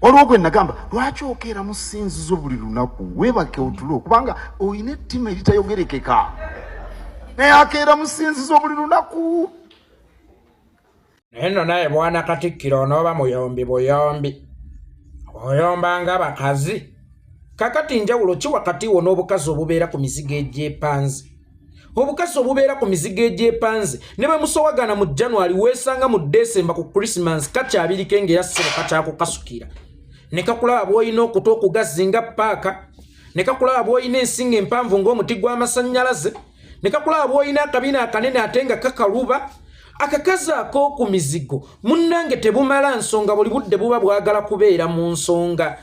olw'ogwe nagamba lwaki okeera mu ssinzizo buli lunaku weebake otulo kubanga oyina ettima eritayogerekeka naye akeera mu ssinzizo buli lunaku. Neno naye bwana Katikkiro onooba muyombi buyombi oyombanga bakazi kakati njawulo ki wakati wo n'obukazi obubeera ku mizigo egy'epanzi? Obukazi obubeera ku mizigo egy'epanzi ne bwe musowagana mu January weesanga mu December ku Christmas kakyabiriko engera ssebo kakyakukasukira ne kakulaba bw'olina okuta okugazinga paaka ne kakulaba bw'olina ensinga empanvu ng'omuti gw'amasannyalaze ne kakulaba bw'olina akabina akanene ate nga kakaluba. Akakazi ak'oku mizigo munnange tebumala nsonga buli budde buba bwagala kubeera mu nsonga.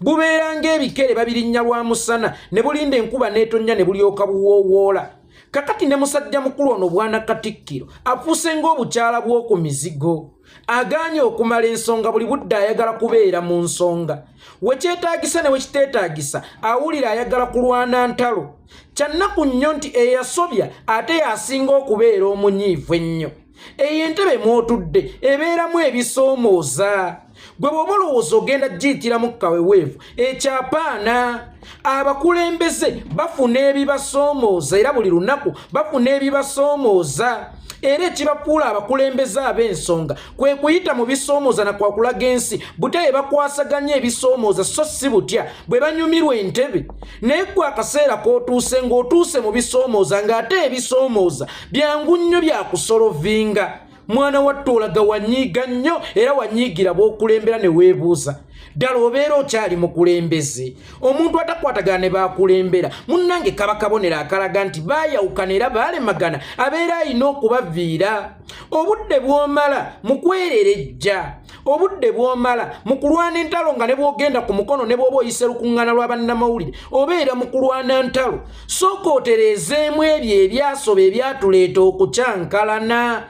Bubeera ng'ebikere babirinnya lwa musana ne bulinda enkuba n'etonnya ne bulyoka buwoowoola. Kakati ne musajja mukulu ono bwana Katikkiro afuuse ng'obukyala bw'oku mizigo. Agaanye okumala ensonga buli budde ayagala kubeera mu nsonga. Wekyetaagisa ne wekiteetaagisa awulira ayagala kulwana ntalo. Kyannaku nnyo nti eyasobya ate yasinga okubeera omunyiivu ennyo. Eyo entebe mw'otudde ebeeramu ebisoomooza. Gwe bw'oba olowooza ogenda giyitiramu kaweweevu ekyapaana. Abakulembeze bafuna ebibasoomooza era buli lunaku bafuna ebibasoomooza. Era ekibapuula abakulembeze ab'ensonga kwe kuyita mu bisoomooza na kwakulaga ensi butya bakwasaganya ebisoomooza so si butya bwe banyumirwa entebe. Naye gwe akaseera k'otuuse ng'otuuse mu bisoomooza ng'ate ebisoomooza byangu nnyo byakusolovinga. Mwana wattu olaga wanyiiga nnyo era wanyiigira b'okulembera ne weebuuza ddala obeera okyali mukulembeze. Omuntu atakwatagana ne baakulembera munnange kaba kabonera akalaga nti baayawukana era baalemagana abeera alina okubaviira. Obudde bw'omala mu kwererejja, obudde bw'omala mu kulwana entalo nga ne bw'ogenda ku mukono ne bw'oba oyise lukuŋŋaana lwa bannamawulire obeera mu kulwana ntalo. Sooka otereezeemu ebyo ebyasoba ebyatuleeta okukyankalana.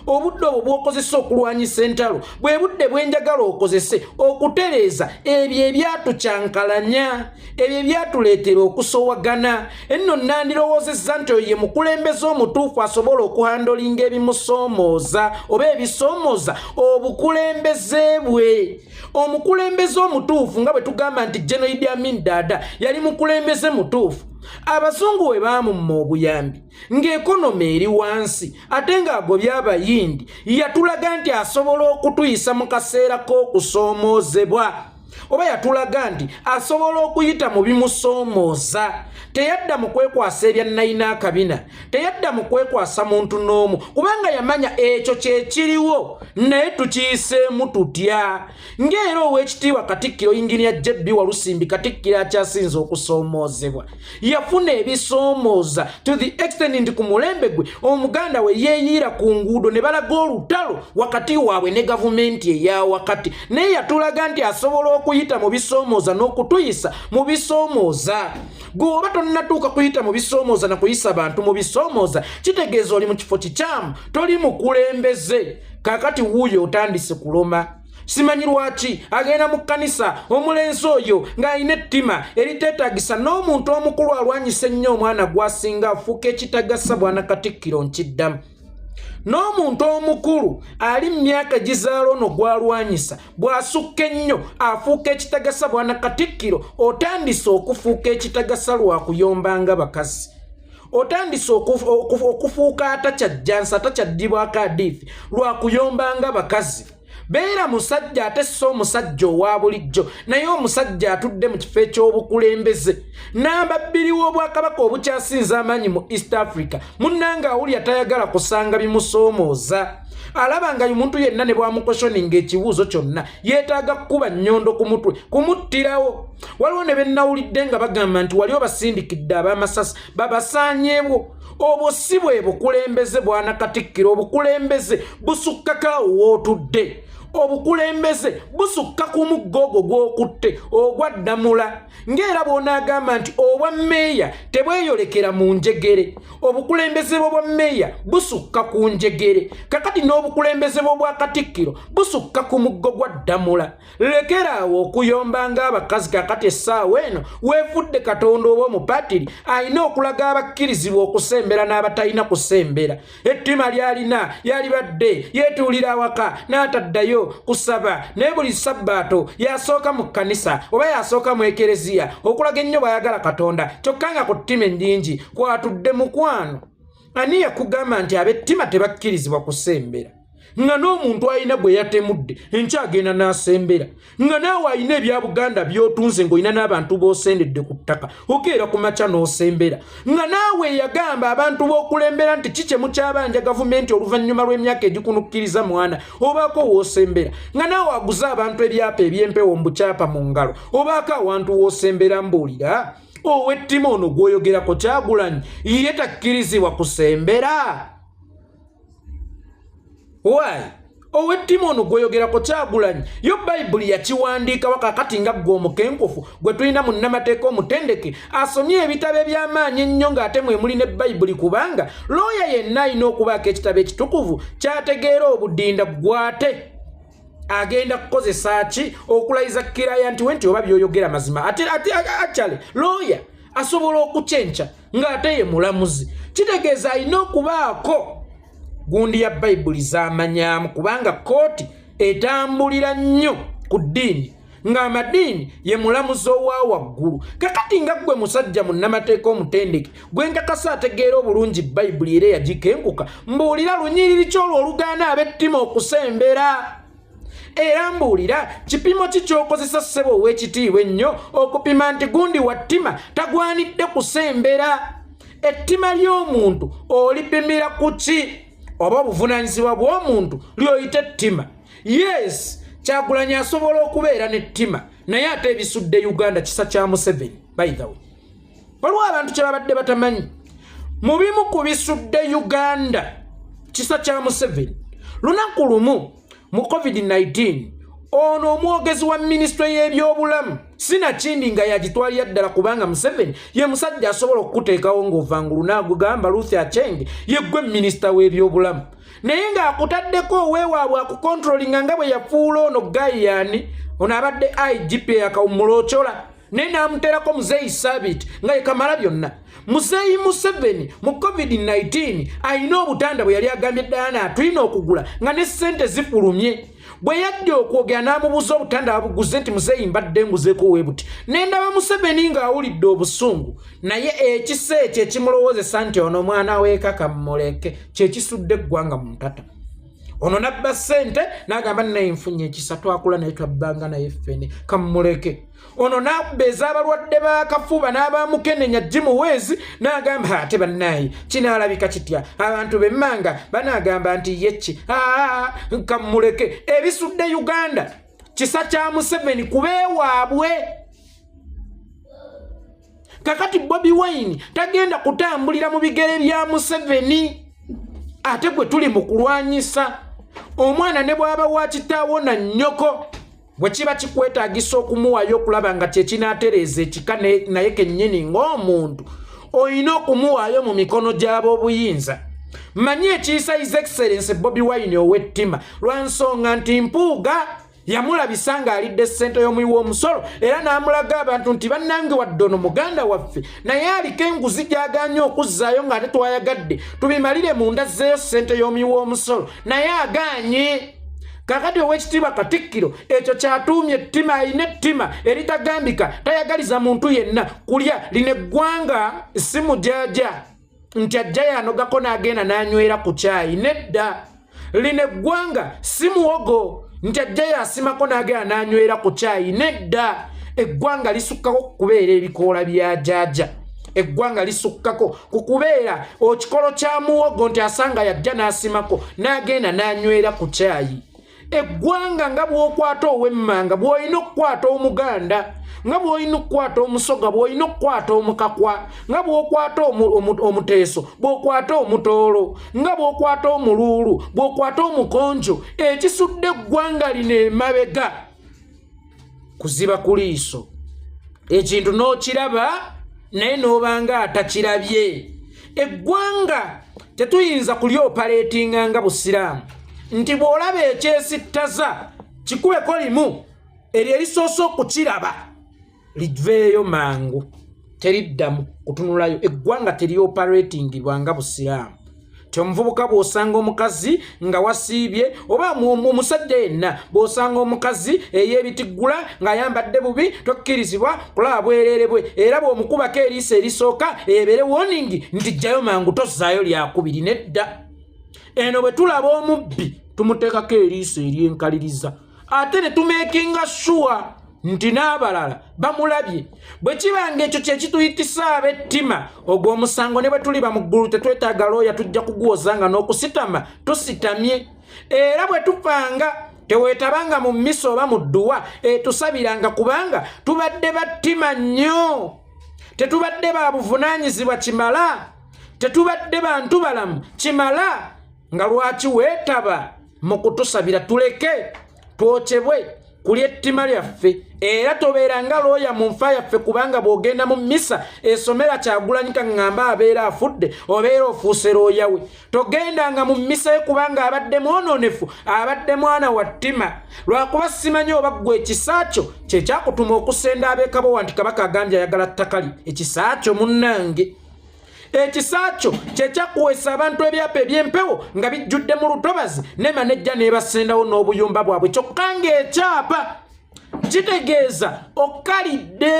Obudde obwo bw'okozesa okulwanyisa entalo bwe budde bwenjagala okozese okutereeza ebyo ebyatukyankalanya, ebyo ebyatuleetera okusowagana. Enno nandirowoozezza nti oyo ye mukulembeze omutuufu asobola okuhandolinga ebimusoomooza oba ebisoomooza obukulembeze bwe. Omukulembeze omutuufu nga bwe tugamba nti General Idi Amin Dada yali mukulembeze mutuufu. Abazungu we baamumma obuyambi ng'ekonomi eri wansi ate ng'agobya abayindi yatulaga nti asobola okutuyisa mu kaseera k'okusoomoozebwa oba yatulaga nti asobola okuyita mu bimusoomooza. Teyadda mu kwekwasa ebya nnayina akabina, teyadda mu kwekwasa muntu n'omu kubanga yamanya ekyo kyekiriwo naye tukiyiseemu tutya. Ng'era ow'ekitiibwa Katikkiro Inginiya JB Walusimbi Katikkiro akyasinze okusoomoozebwa yafuna ebisoomooza to the extent nti ku mulembe gwe omuganda we yeeyiira ku nguudo ne balaga olutalo wakati waabwe ne gavumenti eya wakati naye yatulaga nti asobola okuyita mu bisoomooza n'okutuyisa mu bisoomooza. Gwoba tonnatuuka kuyita mu bisoomooza na kuyisa bantu mu bisoomooza kitegeeza oli mu kifo kikyamu toli mukulembeze. Kakati wuuyo otandise kuloma. Simanyi lwaki agenda mu kkanisa omulenzi oyo ng'alina ettima eriteetaagisa n'omuntu omukulu alwanyisa ennyo omwana gw'asinga afuuka ekitagasa bwana Katikkiro nkiddamu. N'omuntu omukulu ali mu myaka gizaala ono gw'alwanyisa bw'asukka ennyo afuuka ekitagasa bwana Katikkiro otandise okufuuka ekitagasa lwa kuyombanga bakazi. Otandise okufuuka atakyajjansa atakyaddibwako hadithi lwa kuyombanga bakazi. Beera musajja ate so omusajja owa bulijjo naye omusajja atudde mu kifo eky'obukulembeze. Namba bbiri w'obwakabaka obukyasinza amaanyi mu East Africa munnanga awulya tayagala kusanga bimusoomooza. Alaba nga omuntu yenna ne bwamukoshoninga ekibuuzo kyonna yeetaaga kukuba nnyondo ku mutwe kumuttirawo. Waliwo ne bennawulidde nga bagamba nti wali obasindikidde ab'amasasi babasaanyeewo. Obwo si bwe bukulembeze bwana Katikkiro. Obukulembeze busukkako wootudde. Obukulembeze busukka ku muggo ogwo gw'okutte ogwaddamula. Ng'era bw'onaagamba nti obwa mmeeya tebweyolekera mu njegere. Obukulembeze bw'obwa mmeeya busukka ku njegere. Kakati n'obukulembeze bw'obwa Katikkiro busukka ku muggo gwaddamula. Lekeraawo okuyomba ng'abakazi. Kakati essaawa eno weefudde Katonda oba omupatiri alina okulaga abakkirizibwa okusembera n'abatalina kusembera. Ettima ly'alina yalibadde yeetuulira awaka n'ataddayo addayo kusaba naye buli sabbaato yasooka mu kkanisa oba yasooka mu ekereziya okulaga ennyo bw'ayagala Katonda kyokka nga ku ttima ennyingi kwatudde mukwano. Ani yakugamba nti ab'ettima tebakkirizibwa kusembera? Nga n'omuntu alina bwe yatemudde enkya agenda n'asembera, nga naawe alina ebya Buganda by'otunze ng'olina n'abantu b'osendedde ku ttaka okeera ku makya n'osembera, nga naawe yagamba abantu b'okulembera nti kiki mukyabanja gavumenti oluvannyuma lw'emyaka egikunukkiriza mwana obaako w'osembera, nga naawe aguza abantu ebyapa eby'empewo mu bukyapa mu ngalo obaako awantu w'osembera. Mbuulira ow'ettima ono gw'oyogerako Kyagulanyi ye takkirizibwa kusembera? Why? Ow'ettima ono gw'oyogerako Kyagulanyi yo Bayibuli yakiwandiika wakakati nga gwe omukenkufu gwe tulina mu nnamateeka omutendeke asomye ebitabo eby'amaanyi ennyo ng'ate mwe muli ne Bayibuli, kubanga looya yenna alina okubaako ekitabo ekitukuvu ky'ategeera obudinda gwate agenda kukozesa ki okulayiza kirayinti we nti oba by'oyogera mazima. Ate actually looya asobola okukyenca ng'ate ye mulamuzi, kitegeeza alina okubaako gundi ya Bayibuli z'amanyaamu, kubanga kooti etambulira nnyo ku ddiini ng'amadiini ye mulamuzi owa waggulu. Kakati nga gwe musajja mu nnamateeka omutendeke gwe nkakasa ategeera obulungi Bayibuli era yagikenkuka, mbuulira lunyiriri ky'olwo olugaana ab'ettima okusembera. Era mbuulira kipimo ki ky'okozesa ssebo ow'ekitiibwa ennyo okupima nti gundi wa ttima tagwanidde kusembera. Ettima ly'omuntu olipimira ku ki? Oba obuvunaanyizibwa bw'omuntu lyoyita ettima. Yes, Kyagulanyi asobola okubeera n'ettima naye ate ebisudde Uganda kisa kya Museveni. By the way, waliwo abantu kye babadde batamanyi, mu bimu ku bisudde Uganda kisa kya Museveni. Lunaku lumu mu COVID-19 ono omwogezi wa minisitule y'ebyobulamu sinakindi nga yagitwalira ddala, kubanga Museveni ye musajja asobola okuteekawo ng'ovangulu n'agugamba Ruth Aceng ye gwe minisita w'ebyobulamu, naye ng'akutaddeko oweewaabwe akukontrolinga nga bwe yafuula ono Gayani ono abadde IGP yakawummula Ochola, naye n'amuteerako Muzeeyi Sabiti nga ye Kamalabyonna. Muzeeyi Museveni mu COVID-19 alina obutanda bwe yali agambye Diana tulina okugula nga ne ssente zifulumye. Bwe yajja okwogera n'amubuuza obutanda abuguze nti Muzeeyi mbadde nguzeeko weebuti, ne ndaba Museveni ng'awulidde obusungu, naye ekisa ekyo ekimulowoozesa nti ono mwana weeka kamuleke kye kisudde eggwanga mu ntata. Ono nabba ssente n'agamba naye nfunye ekisa twakula naye twabbanga naye ffene kamuleke. Ono n'abeeza abalwadde b'akafuba n'abamukenenya Jimuweezi n'agamba ate bannaye kinaalabika kitya abantu b'emmanga banaagamba nti yeki kamuleke. Ebisudde Uganda kisa kya Museveni kubeewaabwe. Kakati Bobi Wine tagenda kutambulira mu bigere bya Museveni, ate gwe tuli mu kulwanyisa. Omwana ne bw'aba wa kitaawo na nnyoko bwe kiba kikwetaagisa okumuwayo okulaba nga kye kinaatereeza ekika naye kennyini ng'omuntu olina okumuwaayo mu mikono gy'ab'obuyinza. Manyi ekiyisa His Excellency Bobi Wine ow'ettima lwansonga nti Mpuuga yamulabisa ng'alidde ssente y'omuwi w'omusolo era n'amulaga abantu nti bannange wadde ono muganda waffe naye aliko enguzi gy'agaanye okuzzaayo ng'ate twayagadde tubimalire munda zeeyo ssente y'omuwi w'omusolo naye agaanye. Kakati ow'ekitiibwa Katikkiro ekyo kyatuumye ettima, alina ettima eritagambika, tayagaliza muntu yenna kulya. Lino eggwanga si mujaja nti ajja yanogako n'agenda n'anywera ku kyayi, nedda. Lino eggwanga si muwogo nti ajja yasimako n'agenda n'anywera ku kyayi, nedda. Eggwanga lisukkako kukubeera ebikoola bya jaaja. Eggwanga lisukkako ku kubeera okikolo kya muwogo nti asanga yajja n'asimako n'agenda n'anywera ku kyayi. Eggwanga nga bw'okwata ow'emmanga bw'olina okukwata omuganda, nga bw'olina okukwata omusoga bw'olina okukwata omukakwa, nga bw'okwata omuteeso bw'okwata omutoolo, nga bw'okwata omuluulu bw'okwata omukonjo. Ekisudde eggwanga lino emabega kuziba ku liiso. Ekintu n'okiraba naye n'obanga atakirabye. Eggwanga tetuyinza kulyopaleetinga nga Busiraamu nti bw'olaba ekyesittaza kikubeko limu eryo erisoose okukiraba liveeyo mangu, teriddamu kutunulayo. Eggwanga teryopaleetingibwa nga Busiraamu. Omuvubuka bw'osanga omukazi nga wasiibye oba omusajja yenna bw'osanga omukazi ey'ebitiggula ng'ayambadde bubi tokkirizibwa kulaba bwereere bwe era bw'omukubako eriiso erisooka ebeere warning nti jjayo mangu tozzaayo lyakubiri nedda. Eno bwe tulaba omubbi tumuteekako eriiso eryenkaliriza ate ne tumeekinga sure nti n'abalala bamulabye. Bwe kibanga ekyo kye kituyitisa ab'ettima ogw'omusango ne bwe tuli bamuggulu tetwetaaga looya tujja kugwozanga n'okusitama tusitamye. Era bwe tupanga teweetabanga mu mmiso oba mu dduwa tusabiranga kubanga tubadde battima nnyo, tetubadde ba buvunaanyizibwa kimala, tetubadde bantu balamu kimala. Nga lwaki weetaba mu kutusabira tuleke twokyebwe kulya ettima lyaffe era tobeeranga looya mu nfa yaffe kubanga bw'ogenda mu mmisa esomera Kyagulanyi kaŋŋamba abeera afudde obeera ofuuse looya we. Togendanga mu mmisa ye kubanga abadde mwonoonefu, abadde mwana wa ttima. Lwakuba simanyi oba ggwe ekisa kyo kye kyakutuma okusenda ab'ekabo nti Kabaka agambye ayagala ttaka lye. Ekisa kyo munnange, ekisa kyo kye kyakuweesa abantu ebyapa eby'empewo nga bijjudde mu lutobazi ne manejja n'ebasendawo n'obuyumba bwabwe. Kyokka ng'ekyapa kitegeeza okkalidde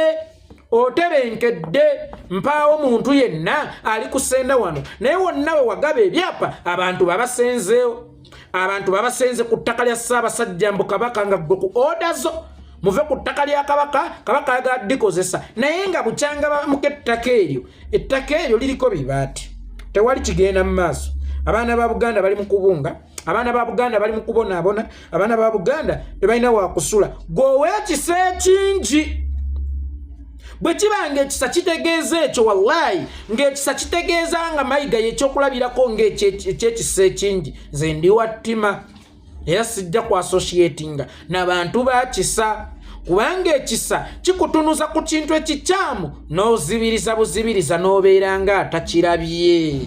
otebenkedde mpaawo muntu yenna ali kusenda wano. Naye wonna we wagaba ebyapa abantu babasenzeewo, abantu babasenze ku ttaka lya Ssaabasajja Mbu Kabaka nga ggwe ku oda zo muve ku ttaka lya Kabaka, Kabaka ayagala dikozesa. Naye nga bukyanga bamuka ettaka eryo liriko bibaati, tewali kigenda mu maaso. Abaana ba Buganda bali mu kubunga, abaana ba Buganda bali mu kubonaabona, abaana ba Buganda tebalina wakusula. Gwowe ekisa ekingi bwe kibanga ekisa kitegeeza ekyo wallahi ng'ekisa kitegeeza nga mayiga y'ekyokulabirako ng'ekyekisa ekingi. Nze ndi wa ttima era sijja ku associatinga n'abantu ba kisa kubanga ekisa kikutunuza ku kintu ekikyamu n'ozibiriza buzibiriza n'obeera nga atakirabye.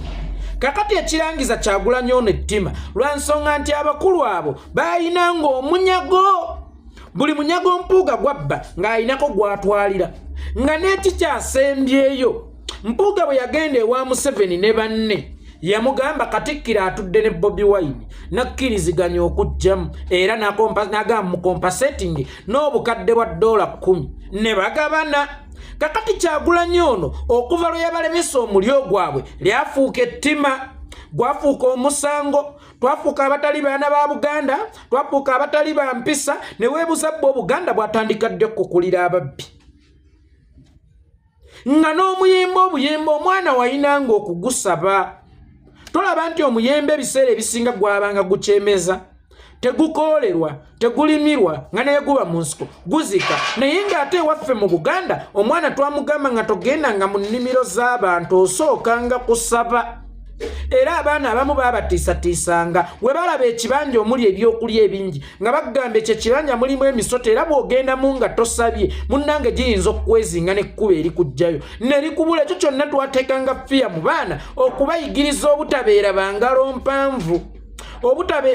Kakati ekirangiza Kyagulanyi ono ettima lwansonga nti abakulu abo baayinanga omunyago, buli munyago Mpuuga gwabba ng'ayinako gwatwalira nga n'ekikyasembyeyo. Mpuuga bwe yagenda ewa Museveni ne banne yamugamba Katikkiro atudde ne Bobi Wine nakkiriziganya okujjamu era n'agamba mukompasetingi n'obukadde bwa $10 ne bagabana. Kakati Kyagulanyi ono okuva lwe yabalemesa omulyo gwabwe lyafuuka ettima, gwafuuka omusango. Twafuuka abatali baana ba Buganda, twafuuka abatali ba mpisa, ne weebuza bwe Obuganda bwatandika dde okukulira ababbi. Nga n'omuyembe obuyembe omwana wayinanga okugusaba. Tolaba nti omuyembe ebiseera ebisinga gwabanga gukyemeza, tegukoolerwa, tegulimirwa nga naye guba mu nsiko guzika. Naye ng'ate ewaffe mu Buganda omwana twamugamba nga togendanga mu nnimiro z'abantu osookanga kusaba. Era abaana abamu baabatiisatiisanga we balaba ekibanja omuli ebyokulya ebingi nga bagamba ekyo ekibanja mulimu emisoto era bw'ogendamu nga tosabye munnange giyinza okukwezinga n'ekkuba erikujjayo ne likubula. Ekyo kyonna twateekanga fiya mu baana okubayigiriza obutabeera bangalo mpanvu,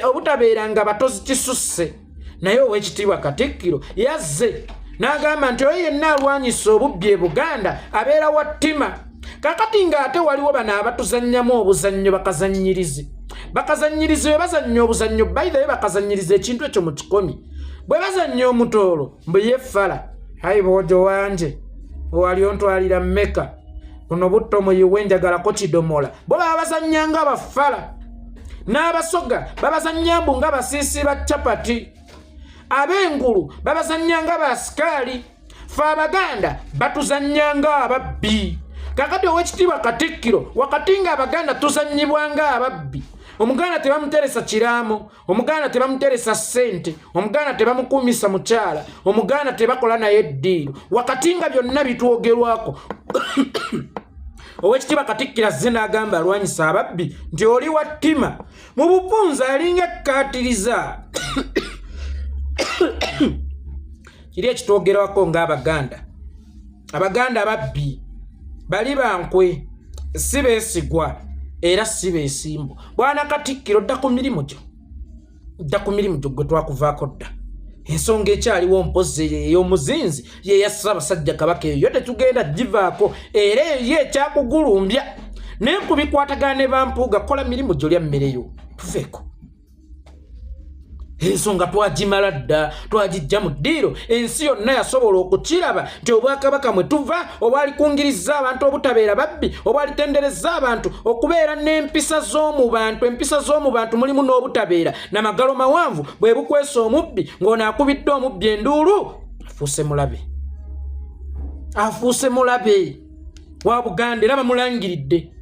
obutabeera nga batozi kisusse. Naye Oweekitiibwa Katikkiro yazze n'agamba nti oyo yenna alwanyisa obubbi e Buganda abeera wa ttima. Kakati ng'ate waliwo bano abatuzannyamu obuzannyo bakazannyirizi. Bakazannyirizi bwe bazannya obuzannyo by the way bakazannyiriza ekintu ekyo mu kikomi. Bwe bazannya omutoolo mbu yeffala hayi bwojo wanje wali ontwalira Mmeka buno butto muyiwe njagalako kidomola. Bo baba bazannya nga baffala. N'abasoga babazannya mbu nga basiisi ba capati. Ab'engulu babazannya nga basikaali. Ffe Abaganda batuzannya nga ababbi. Kakati Oweekitiibwa Katikkiro wakati nga Abaganda tuzannyibwa nga ababbi. Omuganda tebamuteresa kiraamo, Omuganda tebamuteresa ssente, Omuganda tebamukuumisa mukyala, Omuganda tebakola naye ddiiro. Wakati nga byonna bitwogerwako Oweekitiibwa Katikkiro azze n'agamba alwanyisa ababbi nti oli wa ttima mu bupunza alinga ekkaatiriza. Kiri ekitwogerwako ng'Abaganda. Abaganda babbi bali bankwe si beesigwa era si beesimbu. Bwana Katikkiro dda ku mirimu gyo gwe twakuvaako dda. Ensonga ekyaliwo mpozi ey'omuzinzi ye ya Ssaabasajja Kabaka eyo tetugenda givaako era eyo ekyakugulumbya naye kubikwatagana ne bampuuga kola mirimu gyolya mmereyo tuveeko ensonga twagimala dda twagijja mu ddiiro ensi yonna yasobola okukiraba nti obwakabaka mwe tuva obwali kungiriza abantu obutabeera babbi obwali tendereza abantu okubeera n'empisa z'omu bantu empisa z'omu bantu mulimu n'obutabeera n'amagalo mawanvu bwe bukwesa omubbi ng'ono akubidde omubbi enduulu afuuse mulabe wa Buganda era bamulangiridde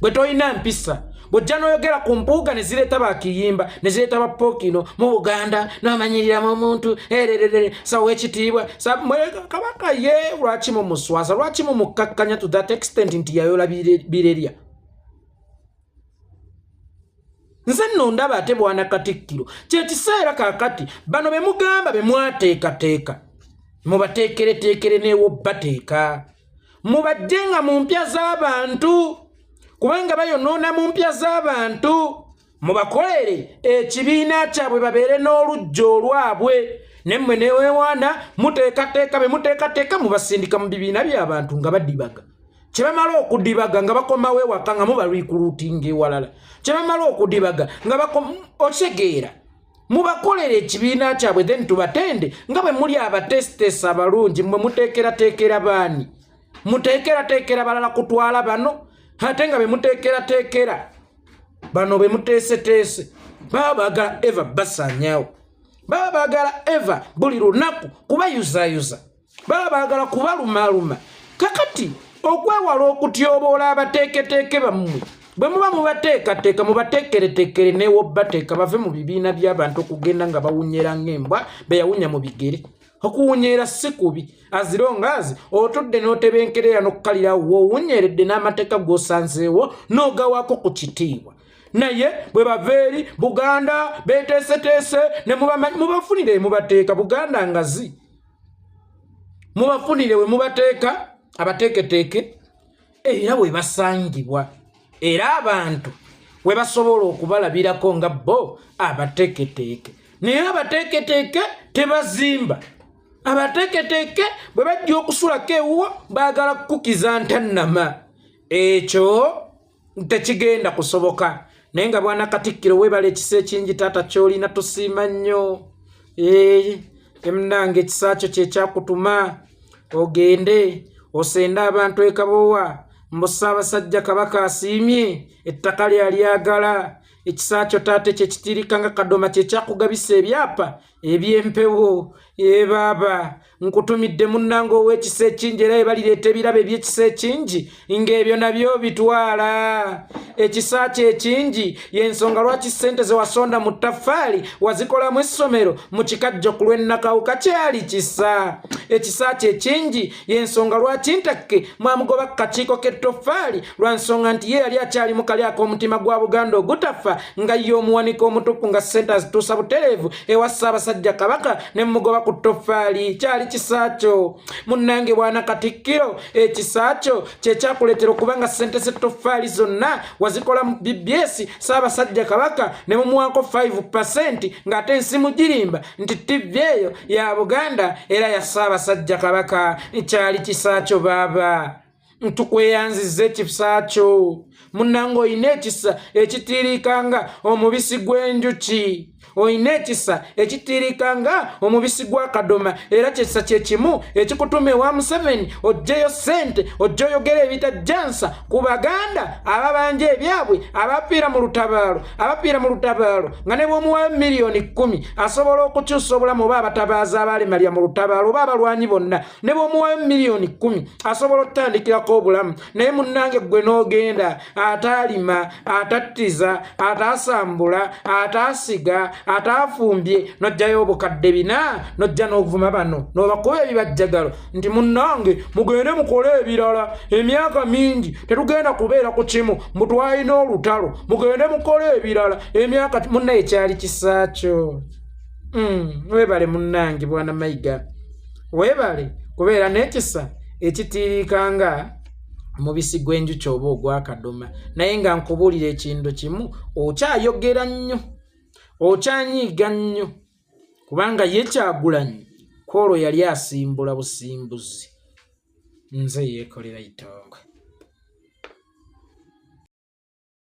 bwe toyina mpisa bw'ojja n'oyogera ku mpuuga ne zireeta bakiyimba ne zireeta bapookino mu Buganda n'amanyiriramu omuntu sawa ekitiibwa kabaka ye lwaki mumuswaza lwaki mumukkakkanya to that extent nti yayola birerya nze nno ndaba ate bwana Katikkiro kyekiseera kaakati bano be mugamba be mwateekateeka mubateekereteekere neewo bateeka mubajje nga mu mpya z'abantu kubanga bayonoona mu mpya z'abantu mubakolere ekibiina kyabwe babeere n'olujja olwabwe nemmwe newewaana muteekateeka be muteekateeka mubasindika mu bibiina by'abantu nga badibaga kye bamala okudibaga nga bakomawo ewaka nga mubalwikuluutinga ewalala kye bamala okudibaga nga otegeera mubakolere ekibiina kyabwe then tubatende nga bwe muli abatesitesi abalungi mwe muteekerateekera baani muteekerateekera balala kutwala bano ate nga be muteekerateekera bano be muteeseteese baba baagala eva basaanyaawo baba baagala eva buli lunaku kubayuzayuza baba baagala kubalumaaluma kakati okwewala okutyoboola abateeketeeke bammwe bwe muba mubateekateeka mubateekereteekere neewo bateeka bave mu bibiina by'abantu okugenda nga bawunyera ng'embwa beyawunya mu bigere okuwunyera si kubi azirongaazi otudde n'otebenkerera n'okkalirawo woowunyeredde n'amateeka g'osanzeewo n'ogawaako ku kitiibwa naye bwe bava eri Buganda beeteeseteese ne mubafunire mubateeka Buganda ngazi mubafunire we mubateeka abateeketeeke era bwe basangibwa era abantu we basobola okubalabirako nga bo abateeketeeke naye abateeketeeke tebazimba abateeketeeke bwe bajja okusulako ewuwo baagala kukukiza ntannama ekyo tekigenda kusoboka naye nga bwana Katikkiro weebala ekisa ekingi taata kyolina tusiima nnyo emunange ekisa kyo kyekyakutuma ogende osende abantu ekabowa mbu Ssaabasajja Kabaka asiimye ettaka lyalyagala ekisa kyo taate kyekitirika nga Kadoma kyekyakugabisa ebyapa ebyempewo baaba nkutumidde munnange ow'ekisa ekingi era ebalireeta ebirabo ebyekisa ekingi ng'ebyo nabyo bitwala ekisa kye ekingi y'ensonga lwaki ssente ze wasonda mu ttaffaali wazikolamu essomero mu kikajjo ku lw'ennakawuka kyali kisa ekisa kye ekingi y'ensonga lwaki ntakke mwamugoba ku kakiiko k'ettoffaali lwa nsonga nti ye yali akyali mu kali ak'omutima gwa Buganda ogutafa nga ye omuwanika omutupu nga ssente azituusa butereevu ewa Ssaabasajja Kabaka ne mugoba ku ttoffaali kyali kisa kyo munnange bwana Katikkiro ekisa kyo kyekyakuleetera okubanga ssente z'ettoffaali zonna wazikola mu BBS Ssaabasajja Kabaka ne mumuwako 5% ng'ate ensi mugirimba nti TV eyo ya Buganda era ya Ssaabasajja Kabaka kyali kisa kyo baaba ntukweyanziza ekisa kyo munnange oyina ekisa ekitiirikanga omubisi gw'enjuki oyina ekisa ekitiirikanga omubisi gwa Kadoma era kyekisa kyekimu ekikutuma ewa Museveni ojjeyo ssente ojja oyogera ebitajjansa ku Baganda ababanja ebyabwe abapiira mu lutabaalo nga ne bw'omuwa miliyoni 10 asobola okukyusa obulamu oba abatabaazi abalemalya mu lutabaalo oba abalwanyi bonna ne bw'omuwa miliyoni 10 asobola okutandikirako obulamu naye munnange gwe n'ogenda ataalima atattiza ataasambula ataasiga ataafumbye nojjayo obukadde 4 nojja n'ovuma bano n'obakuba ebibajjagalo nti munnange mugende mukole ebirala emyaka mingi tetugenda kubeera ku kimu mutwalina olutalo mugende mukole ebirala emyaka munnaye kyali kisa kyo weebale munnange bwana Mayiga weebale kubeera n'ekisa ekitiirikanga mubisi gw'enjuki oba ogwa Kadoma naye nga nkubuulira ekintu kimu okyayogera nnyo okyanyiiga nnyo kubanga ye Kyagulanyi kwolwo yali asimbula busimbuzi nze yeekolera itongwe